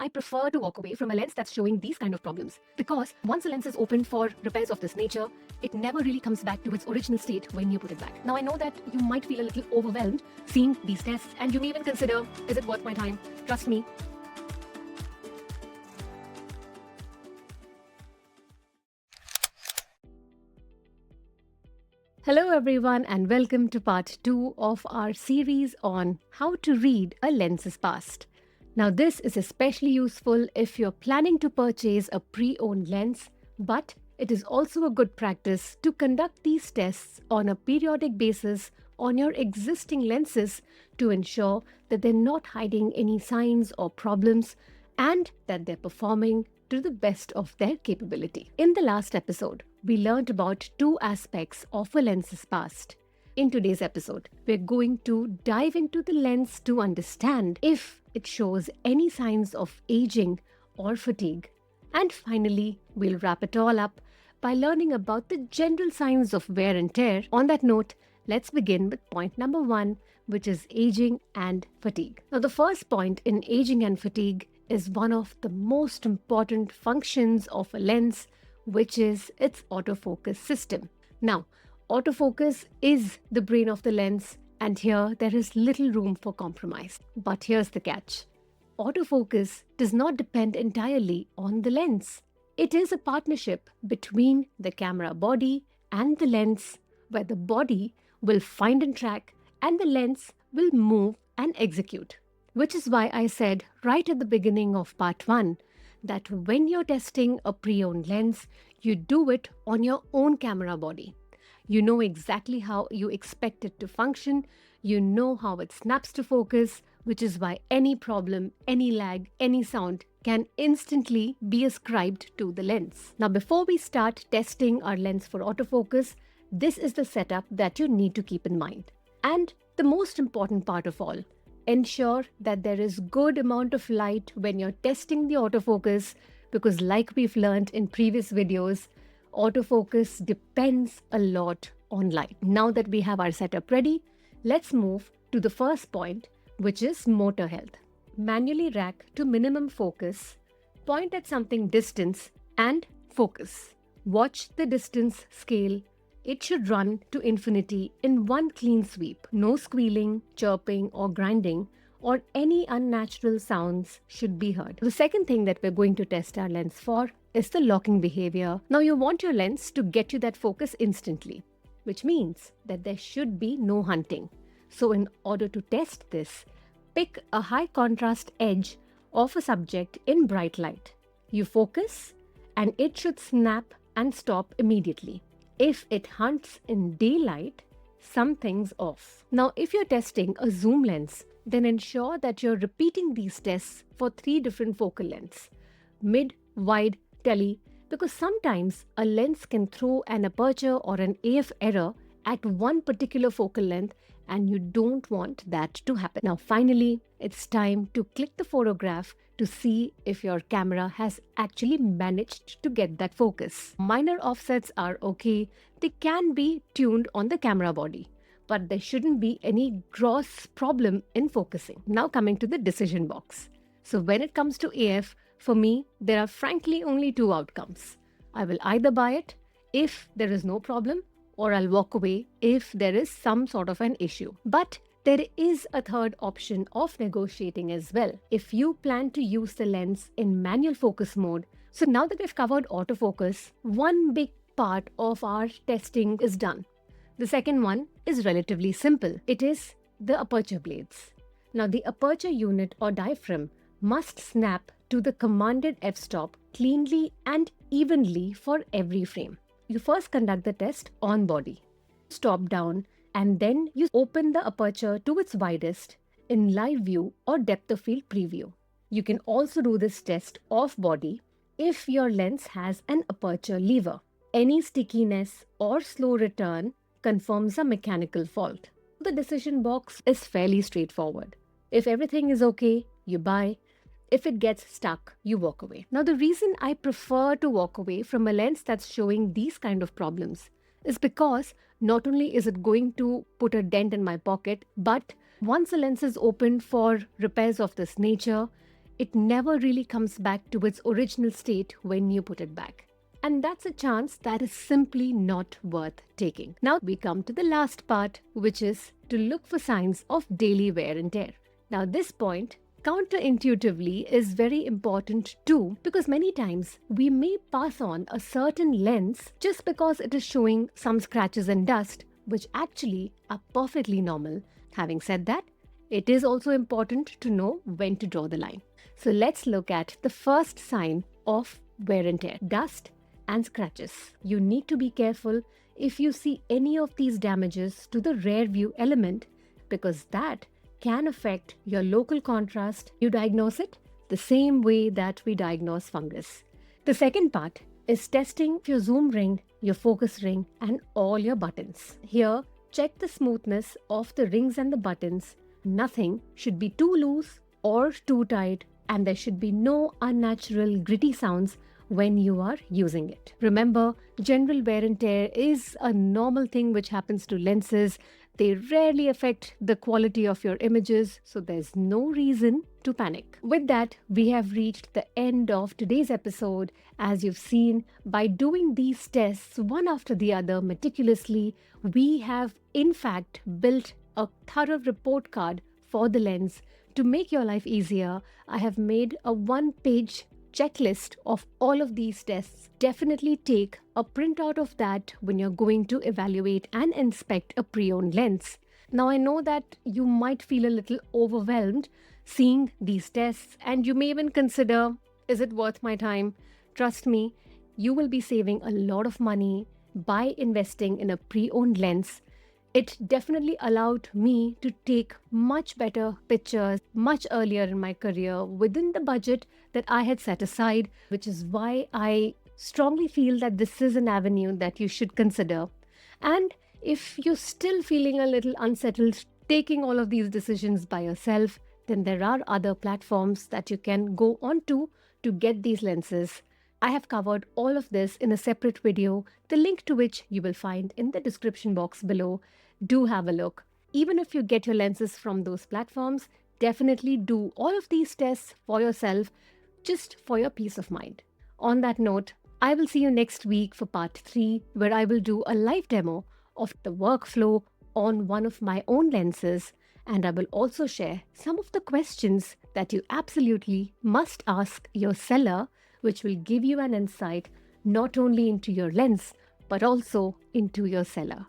I prefer to walk away from a lens that's showing these kind of problems because once a lens is opened for repairs of this nature, it never really comes back to its original state when you put it back. Now, I know that you might feel a little overwhelmed seeing these tests, and you may even consider, is it worth my time? Trust me. Hello everyone, and welcome to part 2 of our series on how to read a lens's past. Now, this is especially useful if you're planning to purchase a pre-owned lens, but it is also a good practice to conduct these tests on a periodic basis on your existing lenses to ensure that they're not hiding any signs or problems and that they're performing to the best of their capability. In the last episode, we learned about two aspects of a lens's past. In today's episode, we're going to dive into the lens to understand if it shows any signs of aging or fatigue. And finally, we'll wrap it all up by learning about the general signs of wear and tear. On that note, let's begin with point number 1, which is aging and fatigue. Now, the first point in aging and fatigue is one of the most important functions of a lens, which is its autofocus system. Now, autofocus is the brain of the lens, and here there is little room for compromise. But here's the catch. Autofocus does not depend entirely on the lens. It is a partnership between the camera body and the lens, where the body will find and track and the lens will move and execute. Which is why I said right at the beginning of part 1 that when you're testing a pre-owned lens, you do it on your own camera body. You know exactly how you expect it to function, you know how it snaps to focus, which is why any problem, any lag, any sound can instantly be ascribed to the lens. Now, before we start testing our lens for autofocus, this is the setup that you need to keep in mind. And the most important part of all, ensure that there is good amount of light when you're testing the autofocus, because like we've learned in previous videos, autofocus depends a lot on light. Now that we have our setup ready, let's move to the first point, which is motor health. Manually rack to minimum focus, point at something distance and focus. Watch the distance scale. It should run to infinity in one clean sweep. No squealing, chirping or grinding or any unnatural sounds should be heard. The second thing that we're going to test our lens for is the locking behavior. Now, you want your lens to get you that focus instantly, which means that there should be no hunting. So in order to test this, pick a high contrast edge of a subject in bright light. You focus and it should snap and stop immediately. If it hunts in daylight, something's off. Now, if you're testing a zoom lens, then ensure that you're repeating these tests for 3 different focal lengths: mid, wide, tele, because sometimes a lens can throw an aperture or an AF error at one particular focal length, and you don't want that to happen. Now, finally, it's time to click the photograph to see if your camera has actually managed to get that focus. Minor offsets are okay. They can be tuned on the camera body, but there shouldn't be any gross problem in focusing. Now coming to the decision box. So when it comes to AF, for me, there are frankly only 2 outcomes. I will either buy it if there is no problem, or I'll walk away if there is some sort of an issue. But there is a third option of negotiating as well. If you plan to use the lens in manual focus mode, so now that we've covered autofocus, one big part of our testing is done. The second one is relatively simple. It is the aperture blades. Now, the aperture unit or diaphragm must snap to the commanded f-stop cleanly and evenly for every frame. You first conduct the test on body, stop down, and then you open the aperture to its widest in live view or depth of field preview. You can also do this test off body if your lens has an aperture lever. Any stickiness or slow return confirms a mechanical fault. The decision box is fairly straightforward. If everything is okay, you buy. If it gets stuck, you walk away. Now, the reason I prefer to walk away from a lens that's showing these kind of problems is because not only is it going to put a dent in my pocket, but once a lens is opened for repairs of this nature, it never really comes back to its original state when you put it back. And that's a chance that is simply not worth taking. Now we come to the last part, which is to look for signs of daily wear and tear. Now, this point counterintuitively is very important too, because many times we may pass on a certain lens just because it is showing some scratches and dust, which actually are perfectly normal. Having said that, it is also important to know when to draw the line. So let's look at the first sign of wear and tear: dust and scratches. You need to be careful if you see any of these damages to the rear view element, because that can affect your local contrast. You diagnose it the same way that we diagnose fungus. The second part is testing your zoom ring, your focus ring, and all your buttons. Here, check the smoothness of the rings and the buttons. Nothing should be too loose or too tight, and there should be no unnatural gritty sounds when you are using it. Remember, general wear and tear is a normal thing which happens to lenses. They rarely affect the quality of your images, so there's no reason to panic. With that, we have reached the end of today's episode. As you've seen, by doing these tests one after the other meticulously, we have in fact built a thorough report card for the lens. To make your life easier, I have made a one-page checklist of all of these tests. Definitely take a printout of that when you're going to evaluate and inspect a pre-owned lens. Now, I know that you might feel a little overwhelmed seeing these tests, and you may even consider, is it worth my time? Trust me, you will be saving a lot of money by investing in a pre-owned lens. It definitely allowed me to take much better pictures much earlier in my career within the budget that I had set aside, which is why I strongly feel that this is an avenue that you should consider. And if you're still feeling a little unsettled taking all of these decisions by yourself, then there are other platforms that you can go onto to get these lenses. I have covered all of this in a separate video, the link to which you will find in the description box below. Do have a look. Even if you get your lenses from those platforms, definitely do all of these tests for yourself, just for your peace of mind. On that note, I will see you next week for part 3, where I will do a live demo of the workflow on one of my own lenses, and I will also share some of the questions that you absolutely must ask your seller, which will give you an insight not only into your lens, but also into your seller.